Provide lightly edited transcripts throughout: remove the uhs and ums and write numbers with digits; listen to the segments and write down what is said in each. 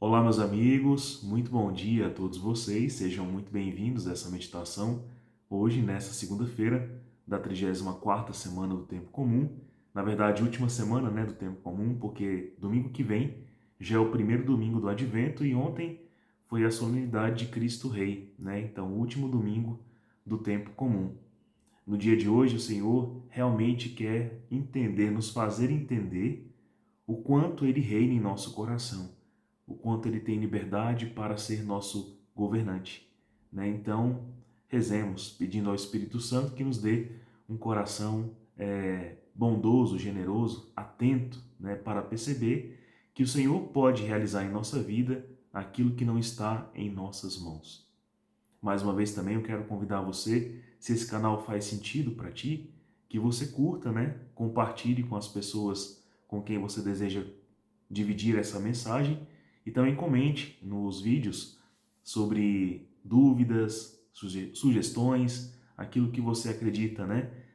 Olá, meus amigos, muito bom dia a todos vocês, sejam muito bem-vindos a essa meditação, hoje, nessa segunda-feira da 34ª semana do Tempo Comum, na verdade, última semana, do Tempo Comum, porque domingo que vem já é o primeiro domingo do Advento e ontem foi a solenidade de Cristo Rei, Então, o último domingo do Tempo Comum. No dia de hoje, o Senhor realmente quer entender, nos fazer entender o quanto Ele reina em nosso coração, o quanto Ele tem liberdade para ser nosso governante. Então, rezemos, pedindo ao Espírito Santo que nos dê um coração bondoso, generoso, atento, para perceber que o Senhor pode realizar em nossa vida aquilo que não está em nossas mãos. Mais uma vez também eu quero convidar você, se esse canal faz sentido para ti, que você curta, compartilhe com as pessoas com quem você deseja dividir essa mensagem e também comente nos vídeos sobre dúvidas, sugestões, aquilo que você acredita,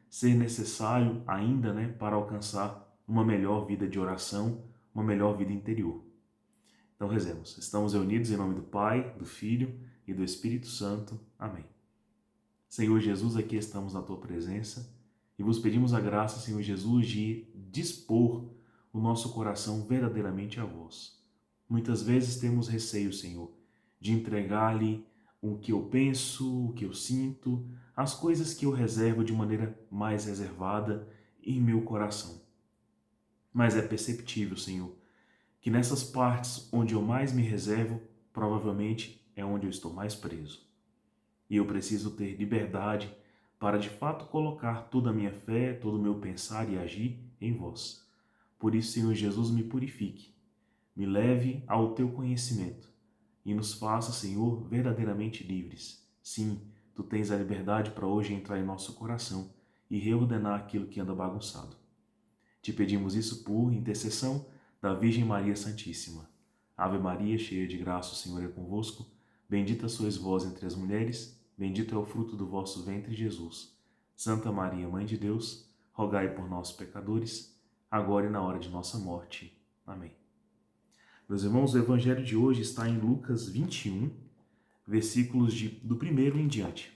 ser necessário ainda, para alcançar uma melhor vida de oração, uma melhor vida interior. Então rezemos. Estamos reunidos em nome do Pai, do Filho e do Espírito Santo. Amém. Senhor Jesus, aqui estamos na Tua presença e vos pedimos a graça, Senhor Jesus, de dispor o nosso coração verdadeiramente a vós. Muitas vezes temos receio, Senhor, de entregar-lhe o que eu penso, o que eu sinto, as coisas que eu reservo de maneira mais reservada em meu coração. Mas é perceptível, Senhor, que nessas partes onde eu mais me reservo, provavelmente é onde eu estou mais preso. E eu preciso ter liberdade para de fato colocar toda a minha fé, todo o meu pensar e agir em vós. Por isso, Senhor Jesus, me purifique, me leve ao teu conhecimento e nos faça, Senhor, verdadeiramente livres. Sim, tu tens a liberdade para hoje entrar em nosso coração e reordenar aquilo que anda bagunçado. Te pedimos isso por intercessão da Virgem Maria Santíssima. Ave Maria, cheia de graça, o Senhor é convosco. Bendita sois vós entre as mulheres, bendito é o fruto do vosso ventre, Jesus. Santa Maria, Mãe de Deus, rogai por nós, pecadores, agora e na hora de nossa morte. Amém. Meus irmãos, o evangelho de hoje está em Lucas 21, versículos do 1º em diante.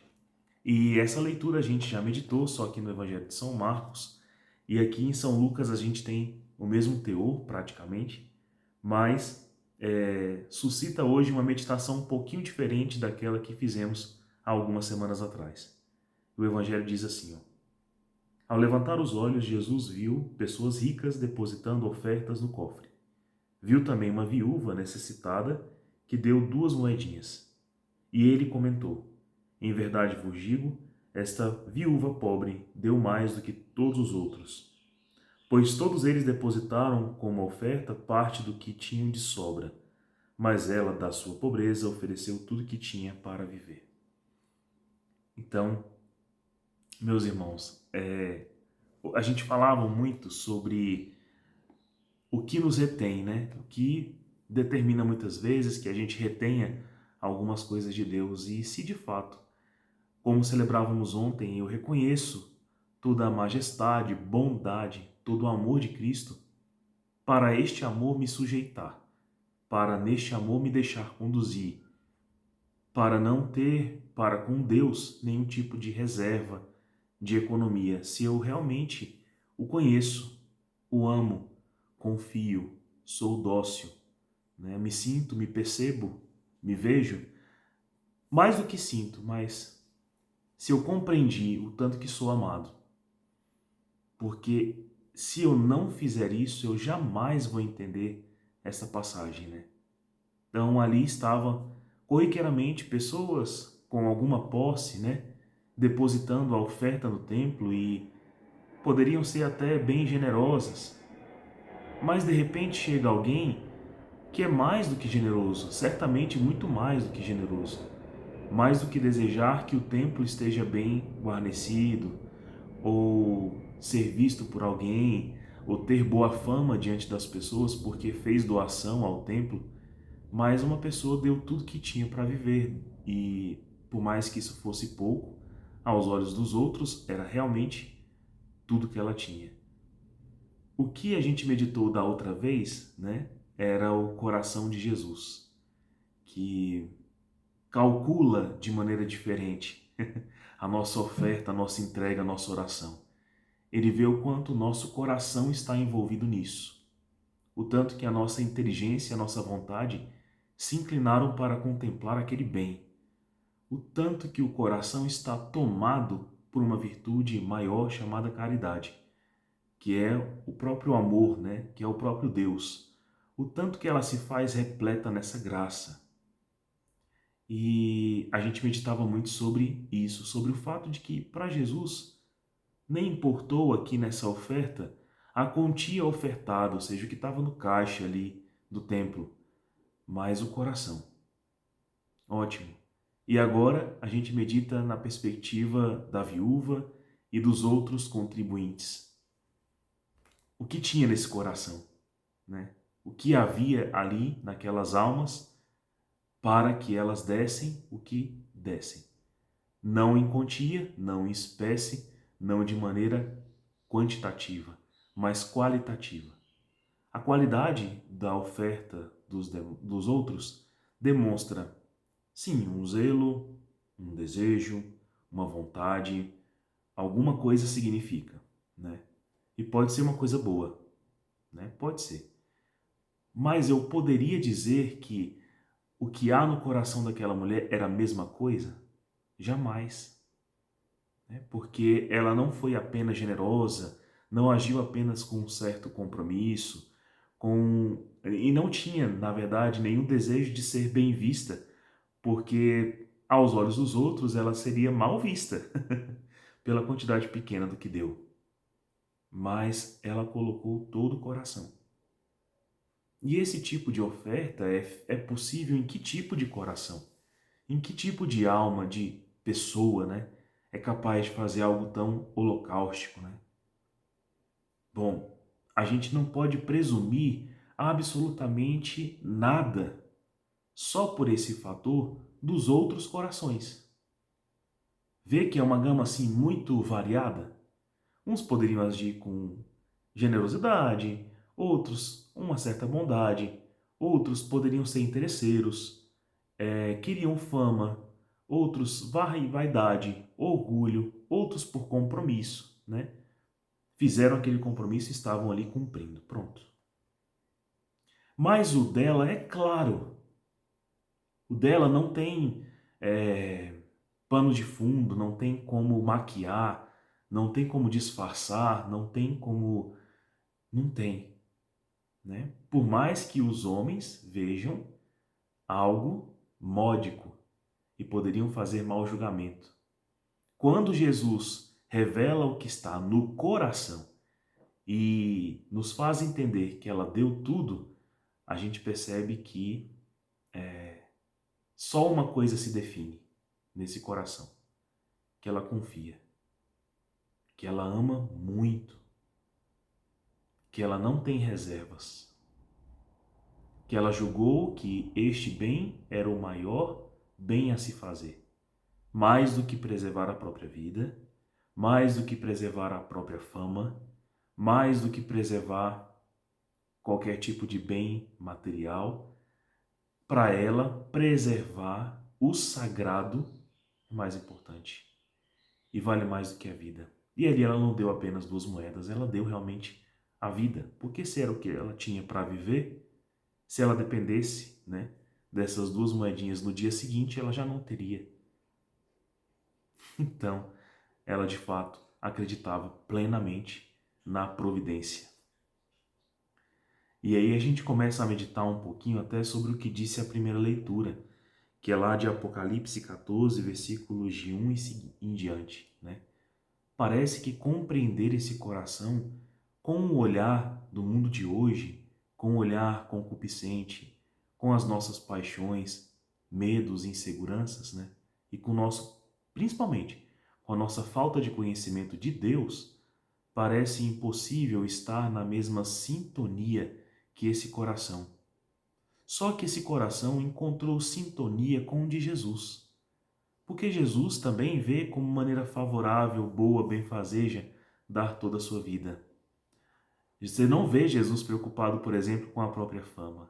E essa leitura a gente já meditou, só que no evangelho de São Marcos, e aqui em São Lucas a gente tem o mesmo teor, praticamente, mas suscita hoje uma meditação um pouquinho diferente daquela que fizemos há algumas semanas atrás. O evangelho diz assim, Ao levantar os olhos, Jesus viu pessoas ricas depositando ofertas no cofre. Viu também uma viúva necessitada que deu 2 moedinhas. E ele comentou, em verdade vos digo, esta viúva pobre deu mais do que todos os outros, pois todos eles depositaram como oferta parte do que tinham de sobra, mas ela, da sua pobreza, ofereceu tudo que tinha para viver. Então, meus irmãos, a gente falava muito sobre o que nos retém, O que determina muitas vezes que a gente retenha algumas coisas de Deus. E se de fato, como celebrávamos ontem, eu reconheço toda a majestade, bondade, todo o amor de Cristo, para este amor me sujeitar, para neste amor me deixar conduzir, para não ter para com Deus nenhum tipo de reserva, de economia. Se eu realmente o conheço, o amo, confio, sou dócil, me sinto, me percebo, me vejo, mais do que sinto, mas se eu compreendi o tanto que sou amado, porque se eu não fizer isso, eu jamais vou entender essa passagem, Então ali estava corriqueiramente pessoas com alguma posse, depositando a oferta no templo e poderiam ser até bem generosas. Mas de repente chega alguém que é mais do que generoso, certamente muito mais do que generoso. Mais do que desejar que o templo esteja bem guarnecido, ou ser visto por alguém, ou ter boa fama diante das pessoas porque fez doação ao templo, mas uma pessoa deu tudo que tinha para viver e, por mais que isso fosse pouco, aos olhos dos outros, era realmente tudo que ela tinha. O que a gente meditou da outra vez, era o coração de Jesus, que calcula de maneira diferente a nossa oferta, a nossa entrega, a nossa oração. Ele vê o quanto o nosso coração está envolvido nisso, o tanto que a nossa inteligência e a nossa vontade se inclinaram para contemplar aquele bem, o tanto que o coração está tomado por uma virtude maior chamada caridade, que é o próprio amor, né? Que é o próprio Deus, o tanto que ela se faz repleta nessa graça. E a gente meditava muito sobre isso, sobre o fato de que para Jesus nem importou aqui nessa oferta a quantia ofertada, ou seja, o que estava no caixa ali do templo, mas o coração. Ótimo. E agora a gente medita na perspectiva da viúva e dos outros contribuintes. O que tinha nesse coração, né? O que havia ali naquelas almas para que elas dessem o que dessem. Não em quantia, não em espécie, não de maneira quantitativa, mas qualitativa. A qualidade da oferta dos outros demonstra, sim, um zelo, um desejo, uma vontade, alguma coisa significa, né? E pode ser uma coisa boa, né? Pode ser. Mas eu poderia dizer que o que há no coração daquela mulher era a mesma coisa? Jamais. Né? Porque ela não foi apenas generosa, não agiu apenas com um certo compromisso, e não tinha, na verdade, nenhum desejo de ser bem vista, porque aos olhos dos outros ela seria mal vista pela quantidade pequena do que deu. Mas ela colocou todo o coração. E esse tipo de oferta é possível em que tipo de coração? Em que tipo de alma, de pessoa, né? É capaz de fazer algo tão holocaustico, né? Bom, a gente não pode presumir absolutamente nada só por esse fator dos outros corações. Vê que é uma gama assim muito variada. Uns poderiam agir com generosidade, outros uma certa bondade, outros poderiam ser interesseiros, queriam fama, outros vaidade, orgulho, outros por compromisso, né? Fizeram aquele compromisso e estavam ali cumprindo, pronto. Mas o dela é claro, o dela não tem pano de fundo, não tem como maquiar, não tem como disfarçar, não tem como... Não tem, né? Por mais que os homens vejam algo módico e poderiam fazer mau julgamento. Quando Jesus revela o que está no coração e nos faz entender que ela deu tudo, a gente percebe que só uma coisa se define nesse coração, que ela confia, que ela ama muito, que ela não tem reservas, que ela julgou que este bem era o maior bem a se fazer, mais do que preservar a própria vida, mais do que preservar a própria fama, mais do que preservar qualquer tipo de bem material. Para ela, preservar o sagrado é mais importante e vale mais do que a vida. E ali ela não deu apenas 2 moedas, ela deu realmente a vida, porque se era o que ela tinha para viver, se ela dependesse, né, dessas 2 moedinhas no dia seguinte, ela já não teria. Então, ela de fato acreditava plenamente na providência. E aí a gente começa a meditar um pouquinho até sobre o que disse a primeira leitura, que é lá de Apocalipse 14, versículos de 1 em diante, né? Parece que compreender esse coração com o olhar do mundo de hoje, com o olhar concupiscente, com as nossas paixões, medos, inseguranças, né? E com o nosso, principalmente, com a nossa falta de conhecimento de Deus, parece impossível estar na mesma sintonia que esse coração. Só que esse coração encontrou sintonia com o de Jesus. Porque Jesus também vê como maneira favorável, boa, benfazeja, dar toda a sua vida. Você não vê Jesus preocupado, por exemplo, com a própria fama.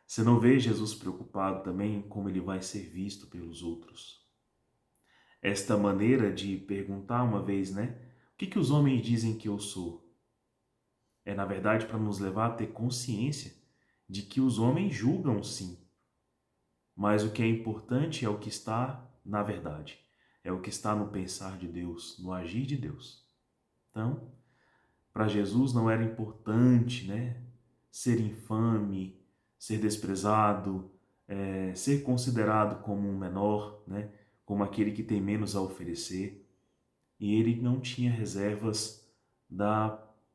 Você não vê Jesus preocupado também em como ele vai ser visto pelos outros. Esta maneira de perguntar uma vez, né? O que os homens dizem que eu sou? É, na verdade, para nos levar a ter consciência de que os homens julgam sim, mas o que é importante é o que está na verdade, é o que está no pensar de Deus, no agir de Deus. Então, para Jesus não era importante, né, ser infame, ser desprezado, ser considerado como um menor, né, como aquele que tem menos a oferecer. E ele não tinha reservas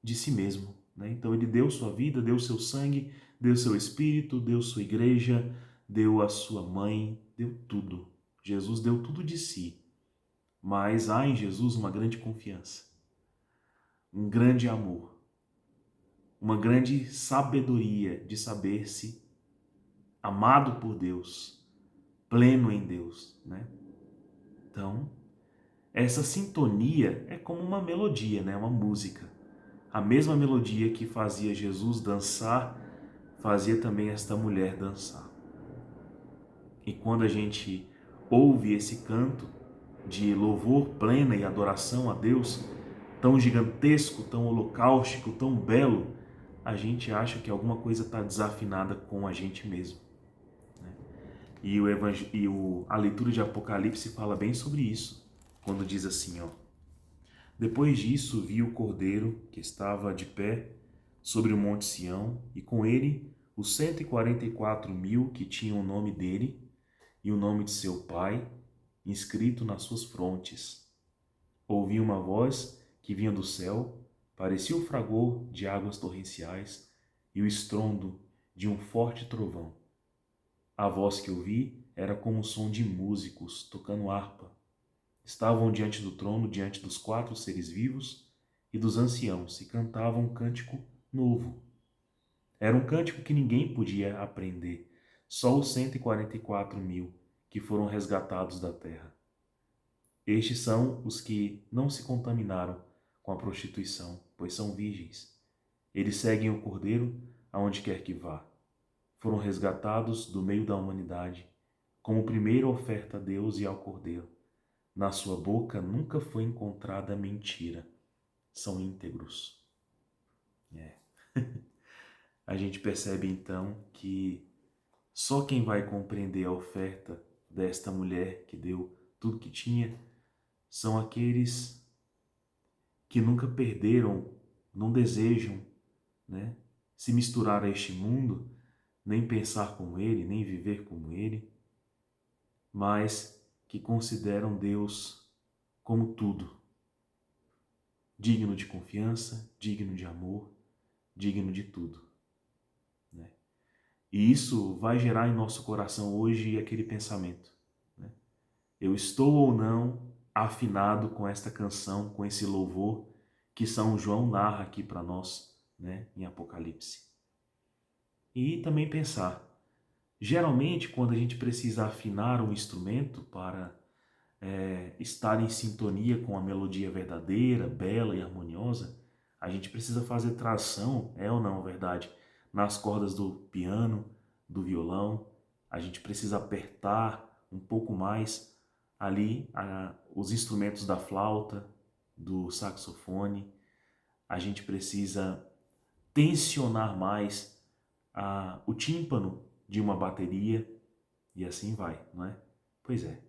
de si mesmo, né? Então ele deu sua vida, deu seu sangue, deu seu espírito, deu sua igreja, deu a sua mãe, deu tudo. Jesus deu tudo de si. Mas há em Jesus uma grande confiança, um grande amor, uma grande sabedoria de saber-se amado por Deus, pleno em Deus, né? Então, essa sintonia é como uma melodia, né? Uma música. A mesma melodia que fazia Jesus dançar, fazia também esta mulher dançar. E quando a gente ouve esse canto de louvor plena e adoração a Deus, tão gigantesco, tão holocaustico, tão belo, a gente acha que alguma coisa está desafinada com a gente mesmo. A leitura de Apocalipse fala bem sobre isso, quando diz assim, ó: depois disso vi o Cordeiro que estava de pé sobre o monte Sião, e com ele os 144.000 que tinham o nome dele e o nome de seu pai inscrito nas suas frontes. Ouvi uma voz que vinha do céu, parecia o fragor de águas torrenciais e o estrondo de um forte trovão. A voz que ouvi era como o som de músicos tocando harpa. Estavam diante do trono, diante dos 4 seres vivos e dos anciãos, e cantavam um cântico novo. Era um cântico que ninguém podia aprender, só os 144.000 que foram resgatados da terra. Estes são os que não se contaminaram com a prostituição, pois são virgens. Eles seguem o Cordeiro aonde quer que vá. Foram resgatados do meio da humanidade, como primeira oferta a Deus e ao Cordeiro. Na sua boca nunca foi encontrada mentira. São íntegros. A gente percebe então que só quem vai compreender a oferta desta mulher que deu tudo que tinha são aqueles que nunca perderam, não desejam, né, se misturar a este mundo, nem pensar como ele, nem viver como ele, mas que consideram Deus como tudo, digno de confiança, digno de amor, digno de tudo, né? E isso vai gerar em nosso coração hoje aquele pensamento, né? Eu estou ou não afinado com esta canção, com esse louvor que São João narra aqui para nós, né, em Apocalipse. E também pensar, geralmente quando a gente precisa afinar um instrumento para estar em sintonia com a melodia verdadeira, bela e harmoniosa, a gente precisa fazer tração, é ou não, verdade, nas cordas do piano, do violão, a gente precisa apertar um pouco mais ali os instrumentos da flauta, do saxofone, a gente precisa tensionar mais o tímpano de uma bateria e assim vai, não é? Pois é.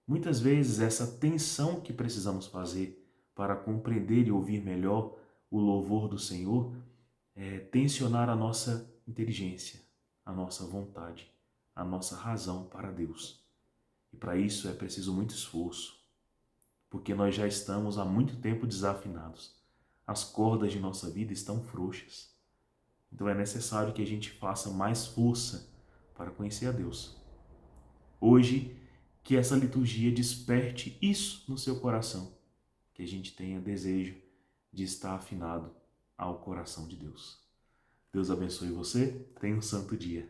Muitas vezes essa tensão que precisamos fazer para compreender e ouvir melhor o louvor do Senhor é tensionar a nossa inteligência, a nossa vontade, a nossa razão para Deus. E para isso é preciso muito esforço, porque nós já estamos há muito tempo desafinados. As cordas de nossa vida estão frouxas. Então é necessário que a gente faça mais força para conhecer a Deus. Hoje, que essa liturgia desperte isso no seu coração, que a gente tenha desejo de estar afinado ao coração de Deus. Deus abençoe você, tenha um santo dia.